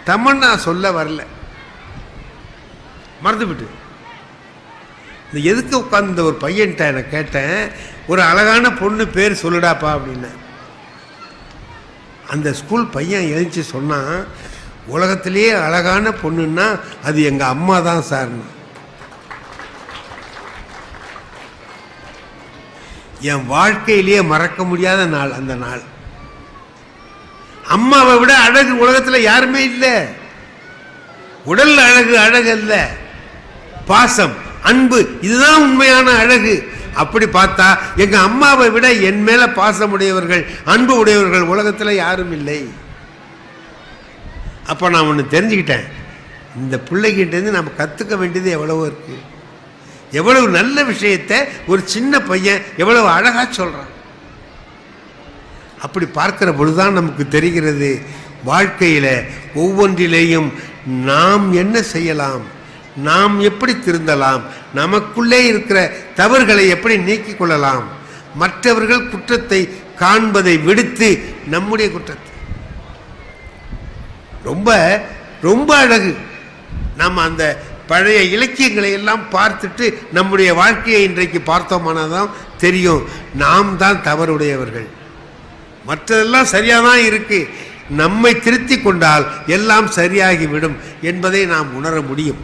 [SPEAKER 2] தமன்னா சொல்ல வரல, மறந்துவிட்டு. இந்த எதுக்கு உட்காந்து ஒரு பையன்ட்ட நான் கேட்டேன், ஒரு அழகான பொண்ணு பேர் சொல்லுடாப்பா அப்படின்னு. அந்த ஸ்கூல் பையன் எழுச்சி சொன்னான், உலகத்திலேயே அழகான பொண்ணுன்னா அது எங்கள் அம்மா தான் சார்னு. என் வாழ்க்கையிலேயே மறக்க முடியாத நாள் அந்த நாள். அம்மாவை விட அழகு உலகத்தில் யாருமே இல்லை. உடல் அழகு அழகு அல்ல, பாசம், அன்பு, இதுதான் உண்மையான அழகு. அப்படி பார்த்தா எங்க அம்மாவை விட என் மேல பாசம் உடையவர்கள், அன்பு உடையவர்கள் உலகத்தில் யாரும் இல்லை. அப்போ நான் ஒன்று தெரிஞ்சுக்கிட்டேன், இந்த பிள்ளைகிட்டேருந்து நம்ம கற்றுக்க வேண்டியது எவ்வளவோ இருக்கு. எவ்வளவு நல்ல விஷயத்தை ஒரு சின்ன பையன் எவ்வளவு அழகா சொல்றான். அப்படி பார்க்கிற பொழுதுதான் நமக்கு தெரிகிறது, வாழ்க்கையில் ஒவ்வொன்றிலேயும் நாம் என்ன செய்யலாம், நாம் எப்படி திருந்தலாம், நமக்குள்ளே இருக்கிற தவறுகளை எப்படி நீக்கிக் கொள்ளலாம், மற்றவர்கள் குற்றத்தை காண்பதை விடுத்து நம்முடைய குற்றத்தை. ரொம்ப ரொம்ப அழகு. நாம் அந்த பழைய இலக்கியங்களை எல்லாம் பார்த்துட்டு நம்முடைய வாழ்க்கையை இன்றைக்கு பார்த்தோமானதான் தெரியும், நாம் தான் தவறுடையவர்கள். மற்றதெல்லாம் சரியாக தான் இருக்கு, நம்மை திருத்தி கொண்டால் எல்லாம் சரியாகிவிடும் என்பதை நாம் உணர முடியும்.